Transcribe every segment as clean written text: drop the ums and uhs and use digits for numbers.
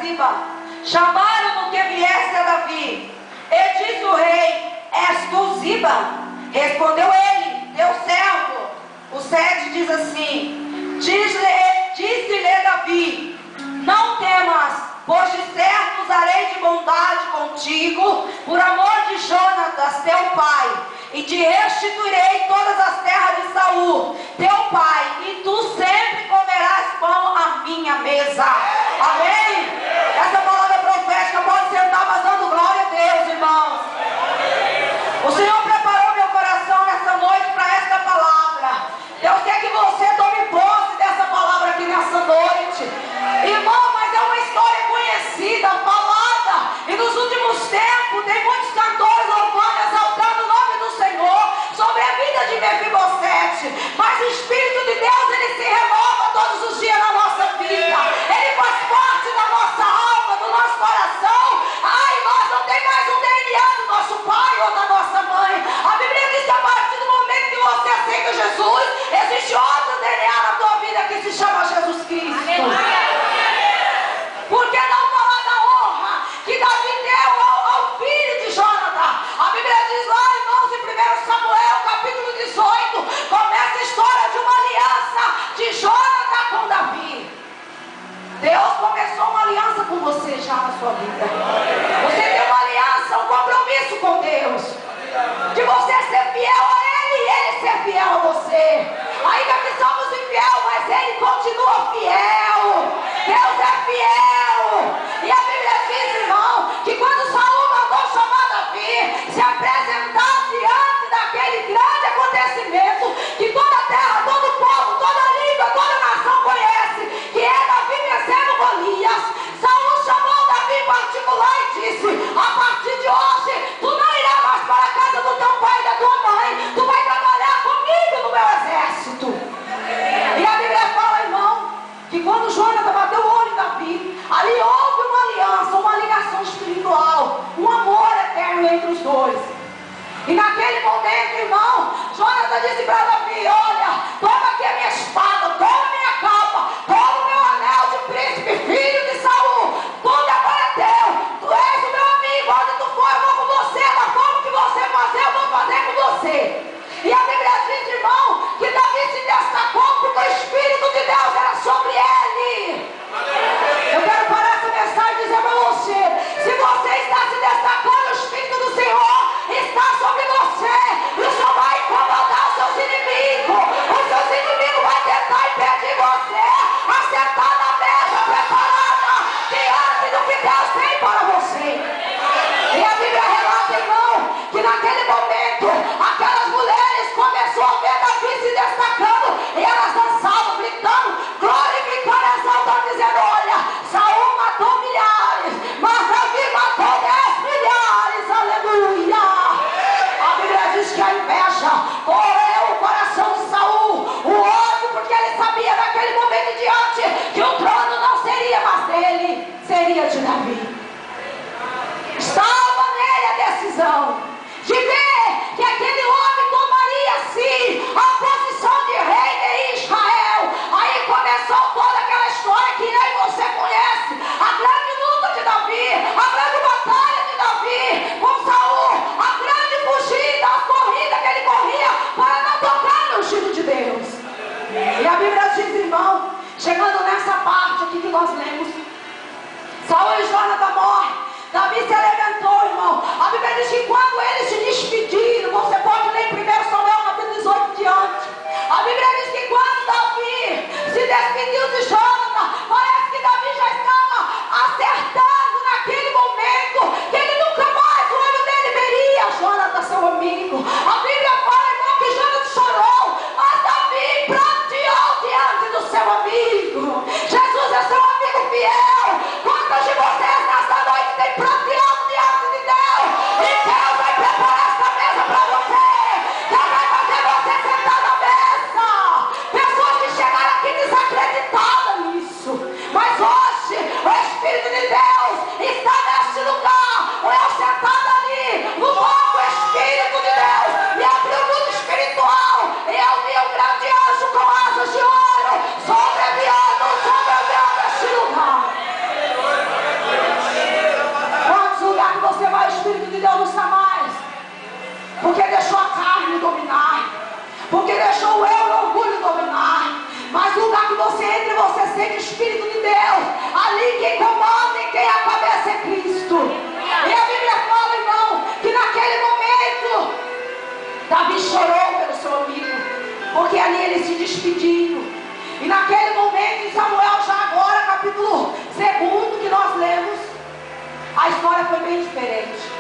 Ziba. Chamaram-no que viesse a Davi. E disse o rei: És tu Ziba? Respondeu ele: teu servo. O 7 diz assim: disse-lhe Davi: não temas, pois de certo usarei de bondade contigo, por amor de Jonatas, teu pai, e te restituirei todas as terras de Saul, teu pai, e tu sempre comerás pão à minha mesa. Amém? Essa palavra profética pode sentar, mas dando glória a Deus, irmãos. O Senhor preparou meu coração nessa noite para esta palavra. Deus quer que você tome posse dessa palavra aqui nessa noite. Irmão, mas é uma história conhecida, falada, e nos últimos tempos tem muitos cantores louvando, exaltando o nome do Senhor sobre a vida de Mefibosete. Mas o Espírito de Deus, ele se renova todos os dias na nossa vida. Ele faz parte da nossa alma, do nosso coração. Ai, nós não tem mais um DNA do nosso pai ou da nossa mãe. A Bíblia diz que a partir do momento que você aceita Jesus, existe outro DNA na tua vida que se chama Jesus Cristo. Por que não falar da honra que Davi deu ao filho de Jonatas? A Bíblia diz lá, irmãos, em 1 Samuel, capítulo 18, começa a história de uma aliança de Jonatas com Davi. Deus começou uma aliança com você já na sua vida. Você tem uma aliança, um compromisso com Deus, de você ser fiel a Ele e Ele ser fiel a você. Ainda que somos infiel, mas Ele continua fiel. Deus é fiel. E a Bíblia diz, irmão, que quando Saul mandou chamar Davi, se apresentar diante daquele grande acontecimento que toda a terra, todo o povo, toda a língua, toda a nação conhece, que é Davi vencendo Golias, Saul chamou Davi em particular e disse: a partir de hoje, tu não irás mais para a casa do teu pai e da tua mãe, tu vai trabalhar comigo no meu exército. E a Bíblia fala, irmão, que quando Jonatas bateu o olho em Davi, ali houve uma aliança, uma ligação espiritual, um amor eterno entre os dois. E naquele momento, irmão, Jonatas disse para Davi: olha, toma aqui a minha espada, toma a minha capa, toma o meu anel de príncipe, filho de Saul, tudo agora é teu, tu és o meu amigo, onde tu for eu vou com você, da forma que você fazer eu vou fazer com você. E a Bíblia diz, irmão, que Davi se destacou porque o Espírito de Deus era sobre ele. Eu quero parar essa mensagem e dizer para você: se você está se destacando, o Espírito do Senhor está sobre você. E o Senhor vai incomodar os seus inimigos. Os seus inimigos vão tentar impedir você a sentar na mesa preparada diante do que Deus tem para você. E a Bíblia relata, irmão, que naquele momento aquelas mulheres começaram a ver Davi se destacando, e elas dançavam, gritando, glorificando, exaltando, dizendo: olha, Saul matou milhares, mas Davi matou 10 milhares, aleluia. A Bíblia diz que a inveja correu o coração de Saul, o ódio, porque ele sabia naquele momento em diante que o trono não seria mais dele, seria de Davi. Estava nele a decisão de ver que aquele homem tomaria sim a posição de rei de Israel. Aí começou toda aquela história que eu e você conhece, a grande luta de Davi, a grande batalha de Davi com Saul, a grande fugida, a corrida que ele corria para não tocar no ungido de Deus. E a Bíblia diz, irmão, chegando nessa parte aqui que nós lemos, Saul e Jonatas morrem. Davi se alimentou, irmão. A Bíblia diz que quando eles se despediram, você pode ler em 1 Samuel capítulo 18 diante. A Bíblia diz que quando Davi se despediu de Jonatas, parece que Davi já estava acertando naquele momento que ele nunca mais, o olho dele veria Jonatas, seu amigo. A Bíblia fala, irmão, que Jonatas chorou, mas Davi pranteou diante do seu amigo. Jesus é seu amigo fiel. Quantos de vocês nessa noite têm pranteado diante de Deus? E Deus vai preparar essa mesa para você. Espírito de Deus, ali quem comanda e quem é a cabeça é Cristo. E a Bíblia fala, irmão, que naquele momento Davi chorou pelo seu amigo, porque ali ele se despediu. E naquele momento, em Samuel, já agora, capítulo 2 que nós lemos, a história foi bem diferente.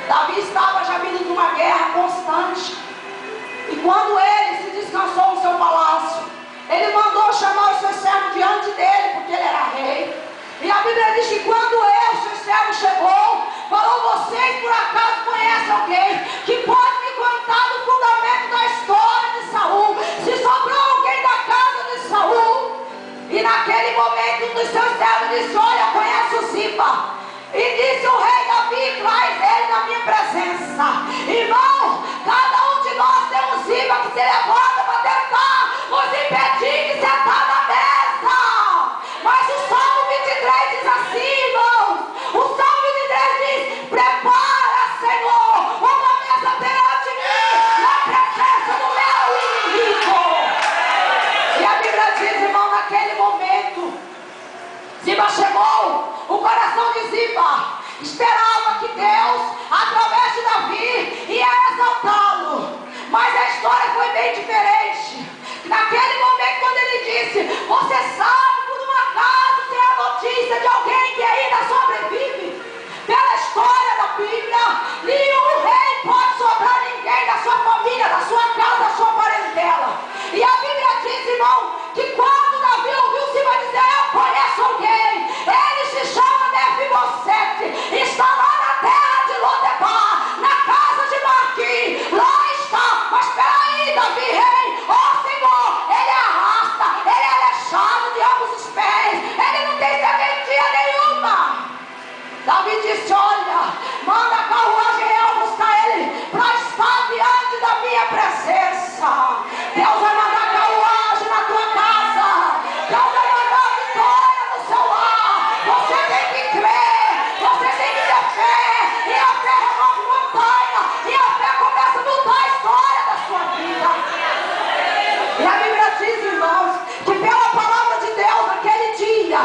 Davi estava já vindo de uma guerra constante. E quando ele se descansou no seu palácio, ele mandou chamar os seus servos diante dele, porque ele era rei. E a Bíblia diz que quando seu servo chegou, falou: vocês por acaso conhecem alguém que pode me contar do fundamento da história de Saul? Se sobrou alguém da casa de Saul? E naquele momento um dos seus servos disse: olha, conhece o Ziba. E disse o rei Davi: traz ele na minha presença. Irmão, cada um de nós tem um Ziba que se levanta para tentar nos impedir de sentar na mesa. Mas o Salmo 23 diz assim, irmãos. O Salmo 23 diz: prepara, Senhor, uma mesa perante mim, na presença do meu inimigo. E a Bíblia diz, irmão, naquele momento, Ziba chegou. O coração de Ziba esperava que Deus, através de Davi, ia exaltá-lo. Mas a história foi bem diferente. Naquele momento, quando ele disse: você sabe, por um acaso, tem a notícia de alguém que ainda sobrevive? Pela história da Bíblia, nenhum rei pode sobrar ninguém da sua família, da sua casa, da sua parentela. E a Bíblia diz, irmão, que quando Davi ouviu Ziba dizer: eu conheço alguém, ele se chama Mefibosete, está lá na terra de Lodebar, na casa de Maqui, lá está. Mas peraí, Davi, rei, ó Senhor, ele arrasta, ele é aleijado de ambos os pés, ele não tem serventia nenhuma. Davi disse: olha, manda a carruagem e eu buscar ele para estar diante da minha presença. Deus vai mandar carruagem na tua casa, Deus vai mandar vitória no seu lar. Você tem que crer, você tem que ter fé, e a fé remove montanha, e a fé começa a mudar a história da sua vida. E a Bíblia diz, irmãos, que pela palavra de Deus naquele dia,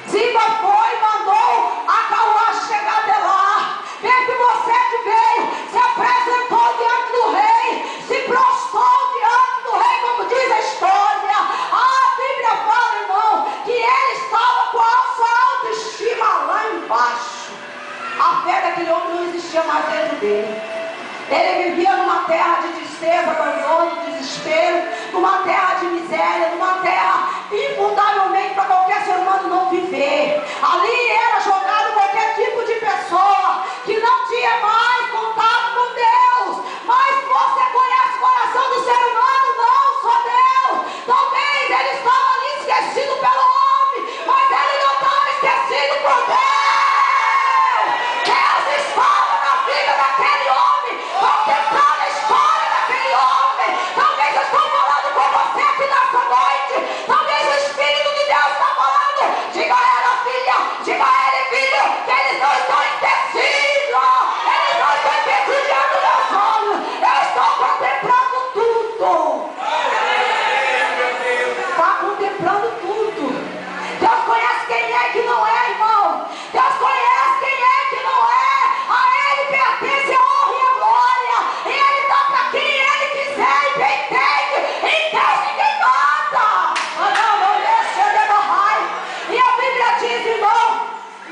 Ziba foi e mandou a carruagem chegar até lá. Mefibosete veio, se apresentou diante do rei, se prostrou diante do rei, como diz a história. A Bíblia fala, irmão, que ele estava com a sua autoestima lá embaixo. A fé daquele homem não existia mais dentro dele. Ele vivia numa terra de tristeza, abandono, desespero, numa terra de miséria, numa terra infundavelmente para qualquer ser humano não viver. Ali era jogado qualquer tipo de pessoa que não tinha mais contato com Deus. Mas você conhece o coração do ser humano? Não, só Deus. Talvez ele estava ali esquecido pelo homem, mas ele não estava esquecido por Deus. Deus estava na vida daquele homem, contemplando a história daquele homem. Talvez eu estou falando com você aqui nessa noite. Talvez o Espírito de Deus está falando: diga a ela, filha, diga a ele, filho, que eles não estão esquecidos, eles não estão esquecidos diante dos meus olhos. Eu estou contemplando tudo. Está contemplando tudo. Deus conhece quem é que não é, irmão. Deus conhece quem é que não é. A ele pertence a honra e a glória, e ele dá para quem ele quiser e bem entende. Em Deus ninguém manda. E a Bíblia diz, irmão,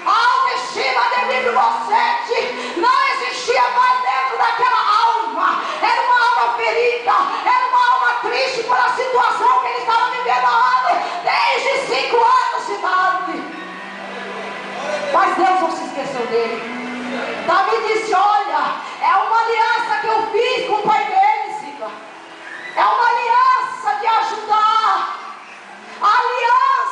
a autoestima de Mefibosete não existia mais dentro daquela alma. Era uma alma ferida, era uma alma triste pela situação que ele estava vivendo há anos, desde 5 anos de idade. Mas Deus não se esqueceu dele. Davi disse: olha, é uma aliança que eu fiz com o pai dele, Ziba. É uma aliança de ajudar. Aliança.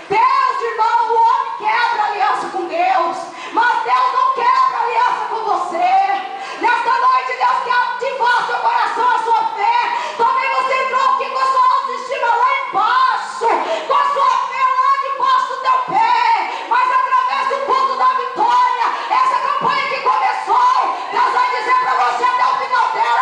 Deus, irmão, o homem quebra aliança com Deus, mas Deus não quebra aliança com você. Nesta noite Deus quer ativar seu coração, a sua fé. Talvez você entrou aqui com a sua autoestima lá embaixo, com a sua fé lá debaixo do teu pé, mas através do culto da vitória, essa campanha que começou, Deus vai dizer para você até o final dela: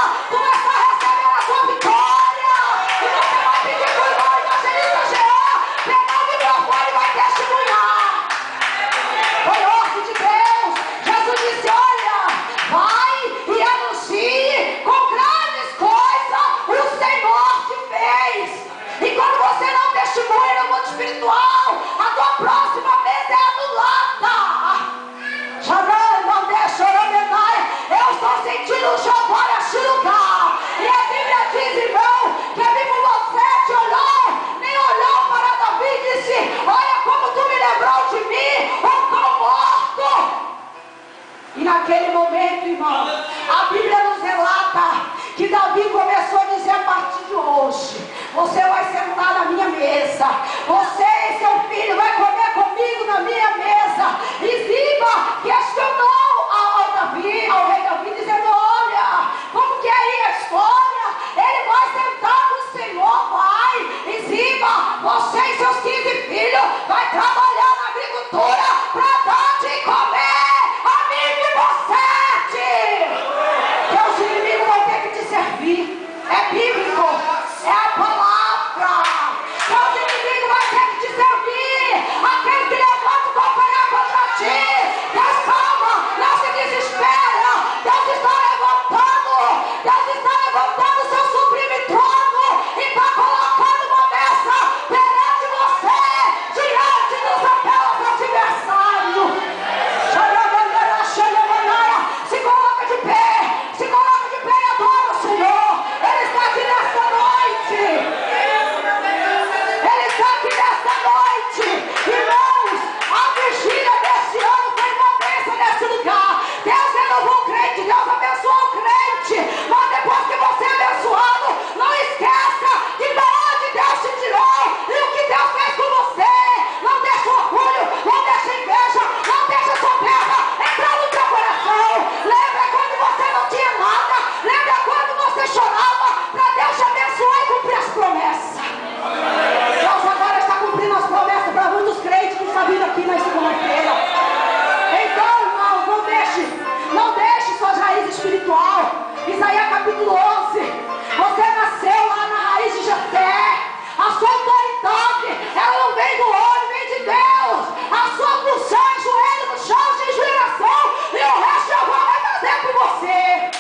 está levantando o seu sublime trono e está colocando uma mesa perante você, diante dos seus adversários. Se coloca de pé e adora o Senhor. Ele está aqui nesta noite. Ele está aqui nesta noite. Irmãos, a vigília desse ano foi uma bênção nesse lugar. Deus renovou o crente, Deus abençoou o crente. Mas depois que você é abençoado, não esqueça que da onde Deus te tirou e o que Deus fez com você. Não deixa o orgulho, não deixa a inveja, não deixa a soberba entrar no teu coração. Lembra quando você não tinha nada. Lembra quando você chorava para Deus te abençoar e cumprir as promessas. Deus agora está cumprindo as promessas para muitos crentes que estão vindo aqui na segunda-feira. Então, irmãos, não deixe suas raízes espiritual. Isaías capítulo 11. Você nasceu lá na raiz de Jessé. A sua autoridade, ela não vem do homem, vem de Deus. A sua função é joelho no chão de geração, e o resto eu vou fazer por você.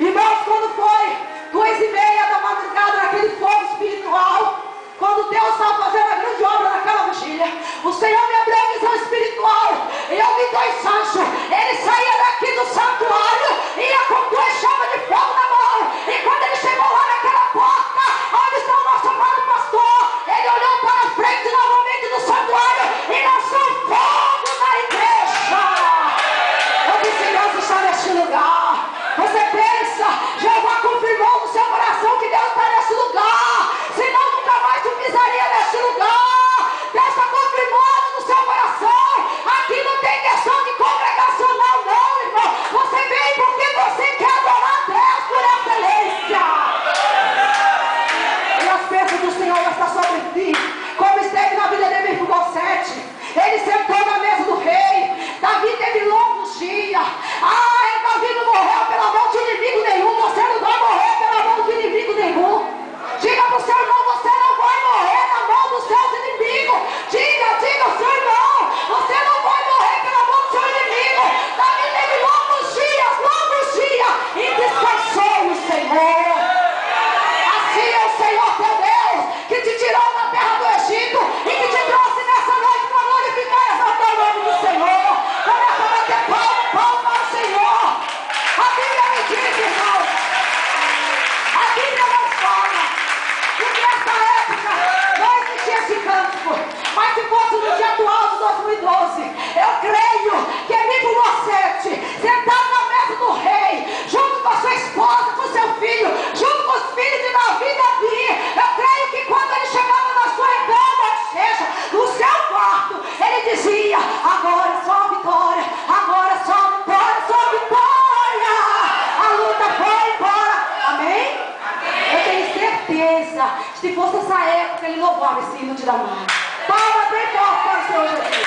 Irmãos, quando foi 2:30 da madrugada, naquele fogo espiritual, quando Deus estava fazendo a grande obra naquela vigília, o Senhor me abriu a visão espiritual, e eu vi dois anjos. Ele saía daqui do santuário, ia com 2 chamas de fogo na mão, e quando ele chegou lá naquela porta, onde está o nosso amado pastor, ele olhou para a frente novamente do santuário, e lançou fogo na igreja. Eu disse: Deus está neste lugar. Você pensa, Jeová confirmou no seu coração que Deus está nesse lugar, senão nunca mais tu pisaria nesse lugar. Deus está confirmando no seu coração. Aqui não tem questão de congregacional não, irmão. Você vem porque você quer adorar a Deus por excelência. E as bênçãos do Senhor estão sobre ti, como esteve na vida de Mefibosete. Ele sentou na mesa do rei. Davi teve longos dias. Davi não morreu pela mão de inimigo nenhum. Você não vai morrer pela mão de inimigo nenhum. Diga para o seu irmão: você não vai morrer na mão dos seus inimigos. Diga ao seu irmão: você não vai morrer pela mão do seu inimigo. Davi teve longos dias, e descansou no Senhor. Assim é o Senhor teu Deus, que te tirou da terra do Egito e que te trouxe nessa noite para glorificar e exaltar o nome do Senhor. Começa a bater palma para o Senhor. A Bíblia me diz, irmãos, a Bíblia não fala, porque nessa época não existia esse campo, mas se fosse no dia atual de 2012, eu creio que Mefibosete, sentado na mesa do rei, junto com a sua esposa, com o seu filho, junto com os filhos de Davi, eu creio que quando ele chegava na sua cama, ou seja, no seu quarto, ele dizia: agora só vitória, agora só vitória, só vitória. A luta foi embora. Amém? Eu tenho certeza, se fosse essa época, ele louvava esse hino de Davi. Palmas bem forte para o Senhor Jesus.